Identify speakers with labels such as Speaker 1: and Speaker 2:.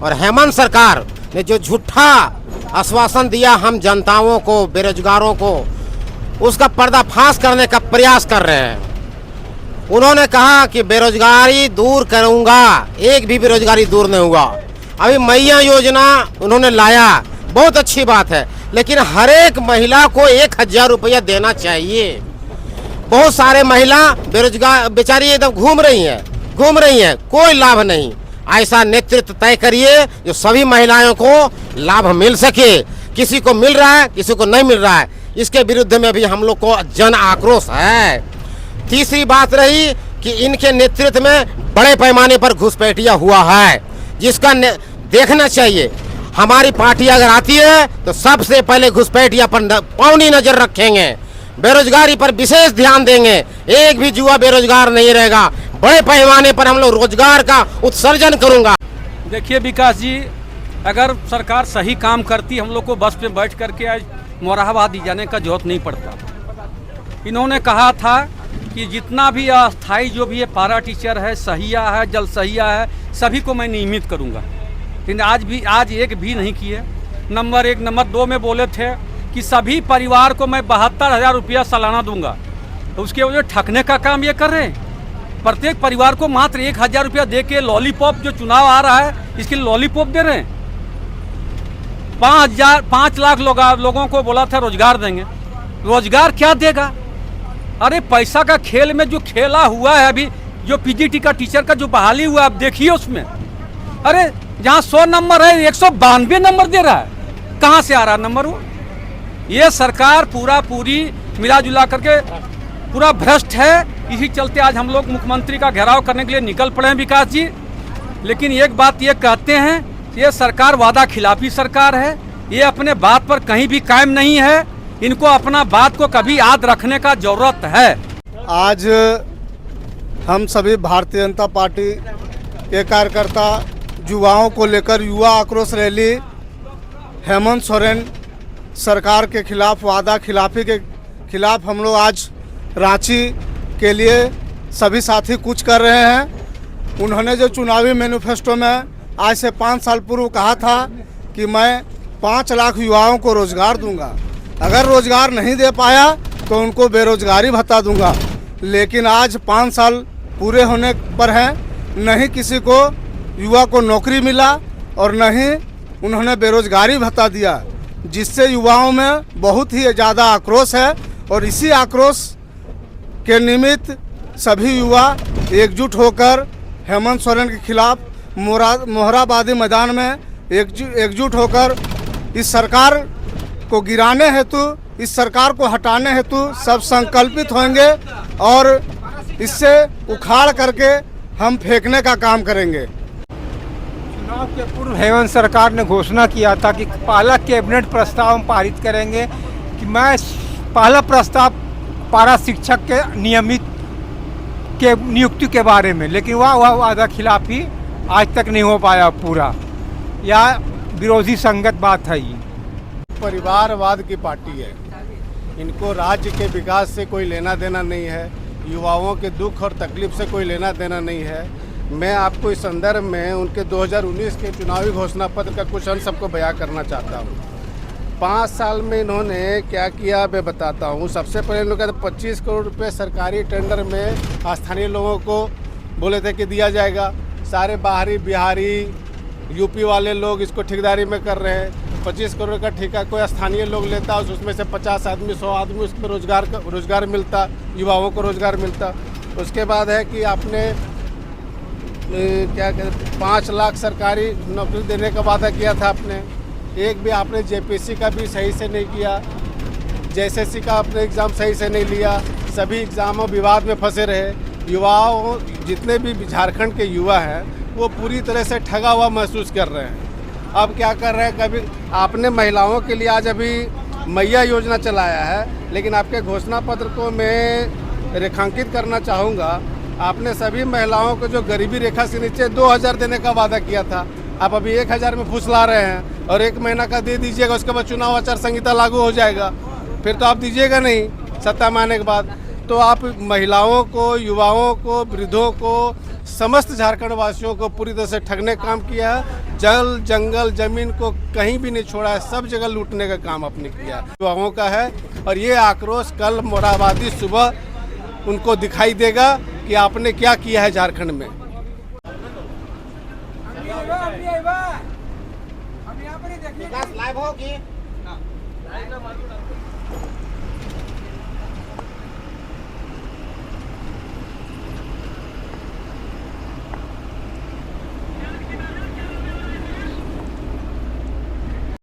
Speaker 1: और हेमंत सरकार ने जो झूठा आश्वासन दिया हम जनताओं को, बेरोजगारों को, उसका पर्दाफाश करने का प्रयास कर रहे हैं। उन्होंने कहा कि बेरोजगारी दूर करूंगा, एक भी बेरोजगारी दूर नहीं हुआ। अभी मैया योजना उन्होंने लाया, बहुत अच्छी बात है, लेकिन हर एक महिला को 1000 रुपया देना चाहिए। बहुत सारे महिला बेरोजगार बेचारी एकदम घूम रही हैं, कोई लाभ नहीं। ऐसा नेतृत्व तय करिए जो सभी महिलाओं को लाभ मिल सके। किसी को मिल रहा है, किसी को नहीं मिल रहा है, इसके विरुद्ध में भी हम लोग को जन आक्रोश है। तीसरी बात रही कि इनके नेतृत्व में बड़े पैमाने पर घुसपैठिया हुआ है, जिसका देखना चाहिए। हमारी पार्टी अगर आती है तो सबसे पहले घुसपैठिया पर पौनी नजर रखेंगे, बेरोजगारी पर विशेष ध्यान देंगे। एक भी युवा बेरोजगार नहीं रहेगा। बड़े पैमाने पर हम लोग रोजगार का उत्सर्जन करूंगा।
Speaker 2: देखिए विकास जी, अगर सरकार सही काम करती, हम लोग को बस पे बैठ करके आज मोराहाबाद जाने का जरूरत नहीं पड़ता। इन्होंने कहा था कि जितना भी अस्थाई जो भी है, पारा टीचर है, सहिया है, जल सहिया है, सभी को मैं नियमित करूंगा। लेकिन आज एक भी नहीं किए। नंबर 1, नंबर 2 में बोले थे कि सभी परिवार को मैं 72,000 रुपया सालाना दूंगा, तो उसके वजह ठगने का काम ये कर रहे हैं। प्रत्येक परिवार को मात्र 1000 रुपया दे के लॉलीपॉप, जो चुनाव आ रहा है इसके लॉलीपॉप दे रहे हैं। 5 लाख लोगों को बोला था रोजगार देंगे, रोजगार क्या देगा? अरे पैसा का खेल में जो खेला हुआ है अभी, जो पीजीटी का टीचर का जो बहाली हुआ, आप देखिए उसमें, अरे जहाँ 100 नंबर है 192 नंबर दे रहा है। कहाँ से आ रहा नंबर वो? ये सरकार पूरी मिला जुला करके पूरा भ्रष्ट है। इसी चलते आज हम लोग मुख्यमंत्री का घेराव करने के लिए निकल पड़े हैं विकास जी। लेकिन एक बात ये कहते हैं, ये सरकार वादा खिलाफी सरकार है, ये अपने बात पर कहीं भी कायम नहीं है। इनको अपना बात को कभी याद रखने का जरूरत है।
Speaker 3: आज हम सभी भारतीय जनता पार्टी के कार्यकर्ता युवाओं को लेकर युवा आक्रोश रैली हेमंत सोरेन सरकार के खिलाफ, वादा खिलाफी के खिलाफ हम लोग आज रांची के लिए सभी साथी कूच कर रहे हैं। उन्होंने जो चुनावी मैनिफेस्टो में आज से 5 साल पूर्व कहा था कि मैं 5 लाख युवाओं को रोजगार दूंगा, अगर रोजगार नहीं दे पाया तो उनको बेरोजगारी भत्ता दूंगा। लेकिन आज 5 साल पूरे होने पर हैं, नहीं किसी को युवा को नौकरी मिला और नहीं उन्होंने बेरोजगारी भत्ता दिया, जिससे युवाओं में बहुत ही ज़्यादा आक्रोश है। और इसी आक्रोश के निमित्त सभी युवा एकजुट होकर हेमंत सोरेन के खिलाफ मोहराबादी मैदान में एकजुट होकर इस सरकार को गिराने हेतु, इस सरकार को हटाने हेतु सब संकल्पित होंगे और इससे उखाड़ करके हम फेंकने का काम करेंगे।
Speaker 4: चुनाव के पूर्व हेमंत सरकार ने घोषणा किया था कि पहला कैबिनेट प्रस्ताव हम पारित करेंगे कि मैं पहला प्रस्ताव पारा शिक्षक के नियमित के नियुक्ति के बारे में, लेकिन वह वादा खिलाफी आज तक नहीं हो पाया पूरा। यह विरोधी संगत बात है। ये
Speaker 3: परिवारवाद की पार्टी है, इनको राज्य के विकास से कोई लेना देना नहीं है, युवाओं के दुख और तकलीफ से कोई लेना देना नहीं है। मैं आपको इस संदर्भ में उनके 2019 के चुनावी घोषणा पत्र का कुछ अंश सबको बयां करना चाहता हूँ। 5 साल में इन्होंने क्या किया मैं बताता हूँ। सबसे पहले इन्होंने कहा 25 करोड़ रुपए सरकारी टेंडर में स्थानीय लोगों को बोले थे कि दिया जाएगा। सारे बाहरी बिहारी यूपी वाले लोग इसको ठेकेदारी में कर रहे हैं। 25 करोड़ का ठेका कोई स्थानीय लोग लेता, उसमें से 50 आदमी 100 आदमी उस पर रोजगार मिलता, युवाओं को रोजगार मिलता। उसके बाद है कि आपने क्या कहते 5 लाख सरकारी नौकरी देने का वादा किया था आपने। एक भी आपने जेपीएससी का भी सही से नहीं किया, जेएसएससी का आपने एग्ज़ाम सही से नहीं लिया। सभी एग्ज़ामों विवाद में फंसे रहे। युवाओं, जितने भी झारखंड के युवा हैं वो पूरी तरह से ठगा हुआ महसूस कर रहे हैं। अब क्या कर रहे हैं, कभी आपने महिलाओं के लिए आज अभी मैया योजना चलाया है, लेकिन आपके घोषणा पत्र को मैं रेखांकित करना चाहूँगा। आपने सभी महिलाओं को जो गरीबी रेखा से नीचे 2000 देने का वादा किया था, आप अभी 1000 में फुसला रहे हैं और 1 महीना का दे दीजिएगा, उसके बाद चुनाव आचार संहिता लागू हो जाएगा, फिर तो आप दीजिएगा नहीं सत्ता में आने के बाद। तो आप महिलाओं को, युवाओं को, वृद्धों को, समस्त झारखंड वासियों को पूरी तरह से ठगने का काम किया है। जल जंगल जमीन को कहीं भी नहीं छोड़ा है, सब जगह लूटने का काम आपने किया है। युवाओं का है और ये आक्रोश कल मोराबादी सुबह उनको दिखाई देगा कि आपने क्या किया है झारखंड में।
Speaker 1: विकास लाइव होगी।